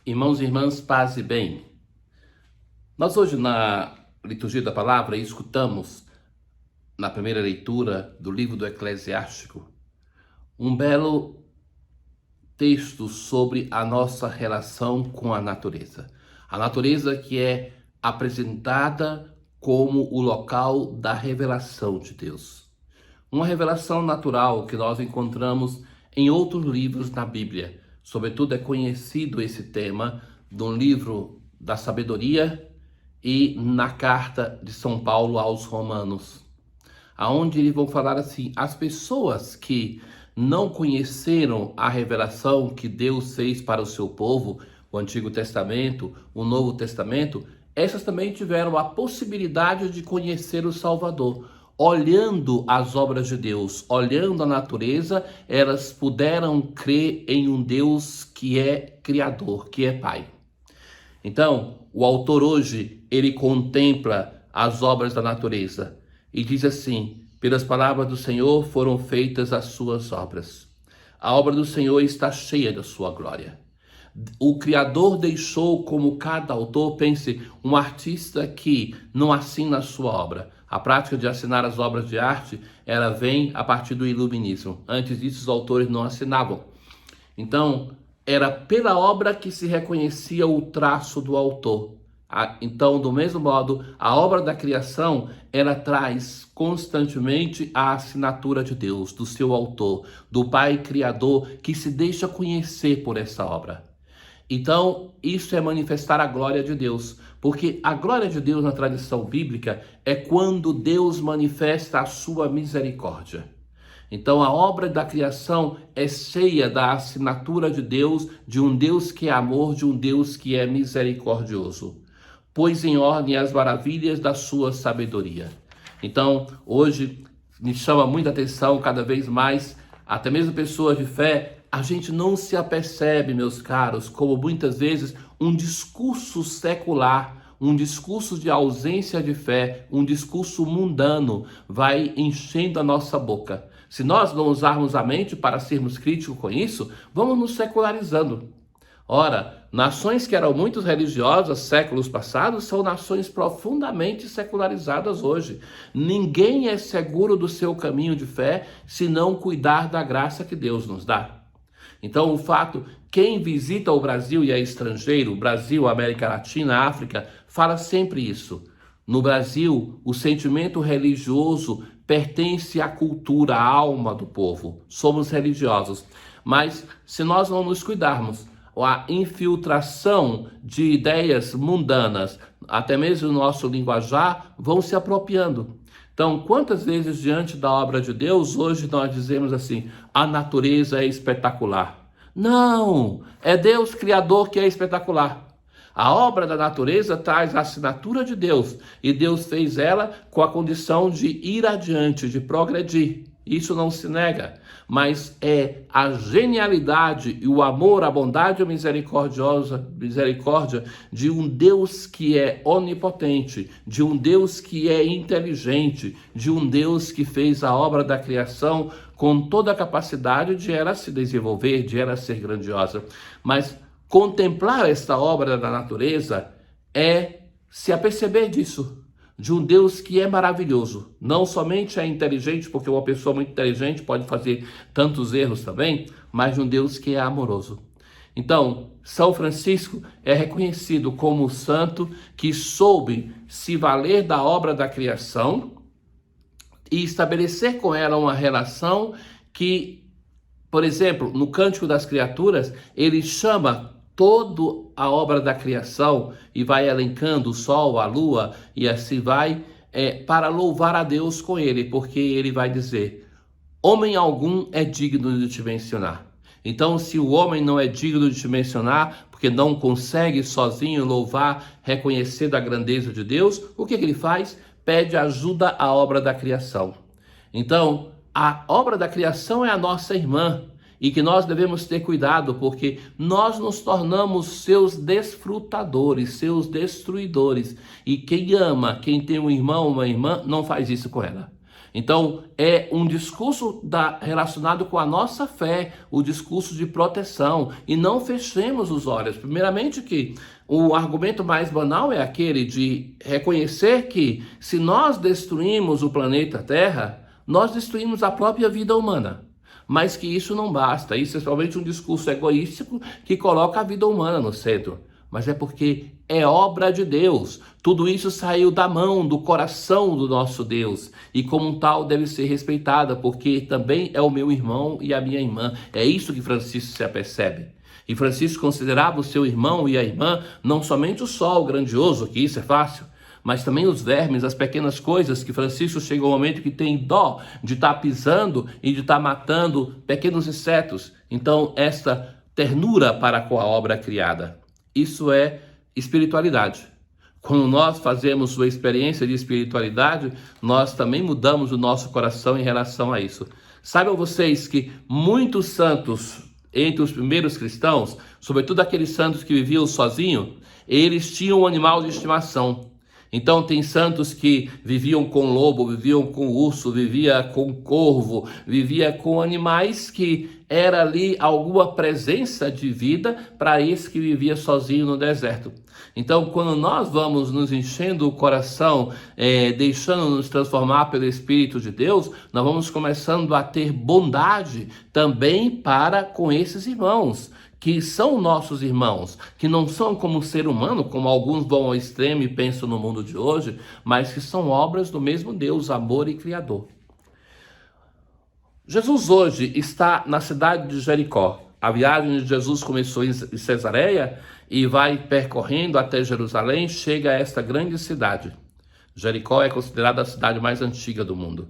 Irmãos e irmãs, paz e bem. Nós hoje na liturgia da palavra escutamos, na primeira leitura do livro do Eclesiástico, um belo texto sobre a nossa relação com a natureza. A natureza que é apresentada como o local da revelação de Deus. Uma revelação natural que nós encontramos em outros livros da Bíblia. Sobretudo é conhecido esse tema no livro da sabedoria e na carta de São Paulo aos Romanos, aonde eles vão falar assim: as pessoas que não conheceram a revelação que Deus fez para o seu povo, o Antigo Testamento, o Novo Testamento, essas também tiveram a possibilidade de conhecer o Salvador. Olhando as obras de Deus, olhando a natureza, elas puderam crer em um Deus que é Criador, que é Pai. Então, o autor hoje, ele contempla as obras da natureza e diz assim: pelas palavras do Senhor foram feitas as suas obras. A obra do Senhor está cheia da sua glória. O Criador deixou, como cada autor, pense, um artista que não assina a sua obra. A prática de assinar as obras de arte, ela vem a partir do iluminismo. Antes disso, os autores não assinavam. Então, era pela obra que se reconhecia o traço do autor. Então, do mesmo modo, a obra da criação, ela traz constantemente a assinatura de Deus, do seu autor, do Pai Criador, que se deixa conhecer por essa obra. Então, isso é manifestar a glória de Deus, porque a glória de Deus na tradição bíblica é quando Deus manifesta a sua misericórdia. Então, a obra da criação é cheia da assinatura de Deus, de um Deus que é amor, de um Deus que é misericordioso. Pôs em ordem as maravilhas da sua sabedoria. Então, hoje, me chama muita atenção cada vez mais, até mesmo pessoas de fé, a gente não se apercebe, meus caros, como muitas vezes um discurso secular, um discurso de ausência de fé, um discurso mundano vai enchendo a nossa boca. Se nós não usarmos a mente para sermos críticos com isso, vamos nos secularizando. Ora, nações que eram muito religiosas séculos passados são nações profundamente secularizadas hoje. Ninguém é seguro do seu caminho de fé se não cuidar da graça que Deus nos dá. Então, o fato, quem visita o Brasil e é estrangeiro, Brasil, América Latina, África, fala sempre isso. No Brasil, o sentimento religioso pertence à cultura, à alma do povo. Somos religiosos. Mas, se nós não nos cuidarmos, a infiltração de ideias mundanas, até mesmo o nosso linguajar, vão se apropriando. Então, quantas vezes diante da obra de Deus, hoje nós dizemos assim: a natureza é espetacular. Não, é Deus Criador que é espetacular. A obra da natureza traz a assinatura de Deus, e Deus fez ela com a condição de ir adiante, de progredir. Isso não se nega, mas é a genialidade e o amor, a bondade e a misericórdia de um Deus que é onipotente, de um Deus que é inteligente, de um Deus que fez a obra da criação com toda a capacidade de ela se desenvolver, de ela ser grandiosa. Mas contemplar esta obra da natureza é se aperceber disso, de um Deus que é maravilhoso. Não somente é inteligente, porque uma pessoa muito inteligente pode fazer tantos erros também, mas de um Deus que é amoroso. Então, São Francisco é reconhecido como o santo que soube se valer da obra da criação e estabelecer com ela uma relação que, por exemplo, no Cântico das Criaturas, ele chama toda a obra da criação e vai elencando o sol, a lua e assim vai, para louvar a Deus com ele, porque ele vai dizer: homem algum é digno de te mencionar. Então, se o homem não é digno de te mencionar, porque não consegue sozinho louvar, reconhecer da grandeza de Deus, o que ele faz? Pede ajuda à obra da criação. Então, a obra da criação é a nossa irmã, e que nós devemos ter cuidado, porque nós nos tornamos seus desfrutadores, seus destruidores. E quem ama, quem tem um irmão ou uma irmã, não faz isso com ela. Então, é um discurso relacionado com a nossa fé, o discurso de proteção. E não fechemos os olhos. Primeiramente que o argumento mais banal é aquele de reconhecer que se nós destruímos o planeta Terra, nós destruímos a própria vida humana. Mas que isso não basta. Isso é somente um discurso egoístico que coloca a vida humana no centro. Mas é porque é obra de Deus. Tudo isso saiu da mão, do coração do nosso Deus. E como tal deve ser respeitada, porque também é o meu irmão e a minha irmã. É isso que Francisco se apercebe. E Francisco considerava o seu irmão e a irmã não somente o sol grandioso, que isso é fácil, mas também os vermes, as pequenas coisas, que Francisco chega ao momento que tem dó de estar pisando e de estar matando pequenos insetos. Então, esta ternura para com a obra criada. Isso é espiritualidade. Quando nós fazemos uma experiência de espiritualidade, nós também mudamos o nosso coração em relação a isso. Saibam vocês que muitos santos, entre os primeiros cristãos, sobretudo aqueles santos que viviam sozinhos, eles tinham um animal de estimação. Então tem santos que viviam com lobo, viviam com urso, vivia com corvo, vivia com animais que era ali alguma presença de vida para esse que vivia sozinho no deserto. Então, quando nós vamos nos enchendo o coração, deixando-nos transformar pelo Espírito de Deus, nós vamos começando a ter bondade também para com esses irmãos, que são nossos irmãos, que não são como ser humano, como alguns vão ao extremo e pensam no mundo de hoje, mas que são obras do mesmo Deus, amor e Criador. Jesus hoje está na cidade de Jericó. A viagem de Jesus começou em Cesareia e vai percorrendo até Jerusalém, chega a esta grande cidade. Jericó é considerada a cidade mais antiga do mundo.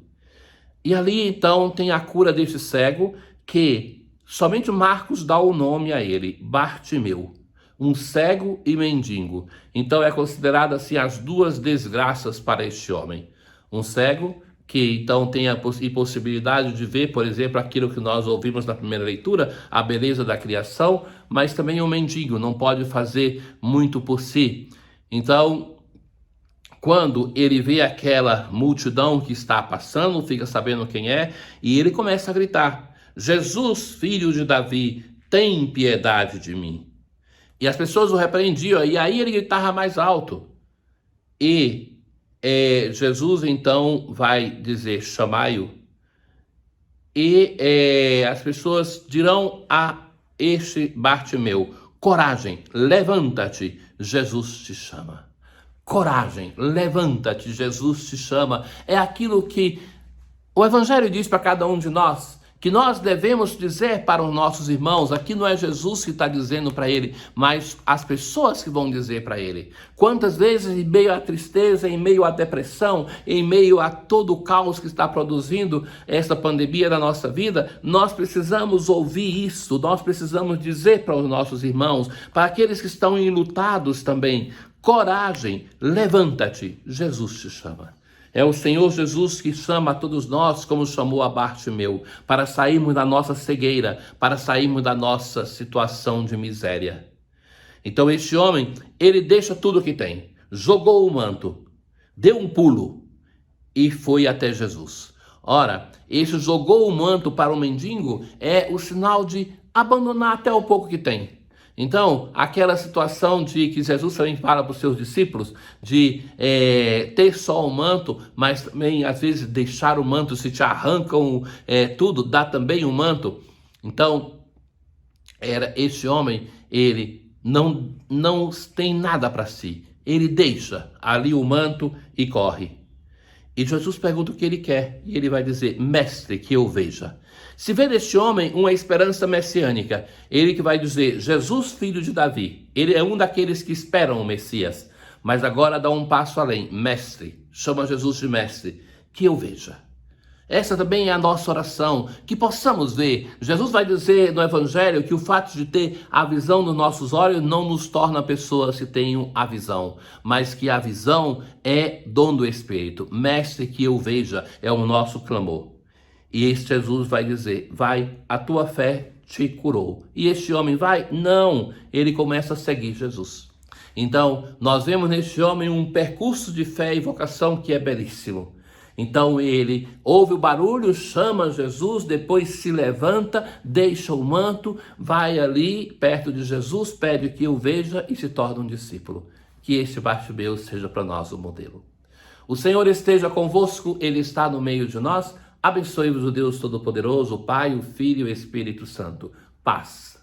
E ali então tem a cura deste cego que somente Marcos dá o nome a ele, Bartimeu, um cego e mendigo. Então é considerada assim as duas desgraças para este homem. Um cego que então tem a impossibilidade de ver, por exemplo, aquilo que nós ouvimos na primeira leitura, a beleza da criação, mas também um mendigo, não pode fazer muito por si. Então, quando ele vê aquela multidão que está passando, fica sabendo quem é, e ele começa a gritar: Jesus, filho de Davi, tem piedade de mim. E as pessoas o repreendiam, e aí ele gritava mais alto. E Jesus então vai dizer: chamai-o. E as pessoas dirão a este Bartimeu: coragem, levanta-te, Jesus te chama. Coragem, levanta-te, Jesus te chama. É aquilo que o Evangelho diz para cada um de nós, que nós devemos dizer para os nossos irmãos. Aqui não é Jesus que está dizendo para ele, mas as pessoas que vão dizer para ele. Quantas vezes, em meio à tristeza, em meio à depressão, em meio a todo o caos que está produzindo essa pandemia na nossa vida, nós precisamos ouvir isso, nós precisamos dizer para os nossos irmãos, para aqueles que estão enlutados também: coragem, levanta-te, Jesus te chama. É o Senhor Jesus que chama a todos nós, como chamou a Bartimeu, para sairmos da nossa cegueira, para sairmos da nossa situação de miséria. Então este homem, ele deixa tudo o que tem, jogou o manto, deu um pulo e foi até Jesus. Ora, este jogou o manto para o mendigo é o sinal de abandonar até o pouco que tem. Então, aquela situação de que Jesus também fala para os seus discípulos, de ter só o manto, mas também às vezes deixar o manto, se te arrancam tudo, dá também o manto. Então, este homem, ele não tem nada para si, ele deixa ali o manto e corre. E Jesus pergunta o que ele quer, e ele vai dizer: mestre, que eu veja. Se vê neste homem uma esperança messiânica, ele que vai dizer: Jesus, filho de Davi. Ele é um daqueles que esperam o Messias, mas agora dá um passo além: mestre, chama Jesus de mestre, que eu veja. Essa também é a nossa oração, que possamos ver. Jesus vai dizer no Evangelho que o fato de ter a visão dos nossos olhos não nos torna pessoas que tenham a visão, mas que a visão é dom do Espírito. Mestre, que eu veja, é o nosso clamor. E este Jesus vai dizer: vai, a tua fé te curou. E este homem vai? Não, ele começa a seguir Jesus. Então, nós vemos neste homem um percurso de fé e vocação que é belíssimo. Então ele ouve o barulho, chama Jesus, depois se levanta, deixa o manto, vai ali perto de Jesus, pede que o veja e se torna um discípulo. Que este Bartimeu seja para nós o modelo. O Senhor esteja convosco, Ele está no meio de nós. Abençoe-vos o Deus Todo-Poderoso, o Pai, o Filho e o Espírito Santo. Paz.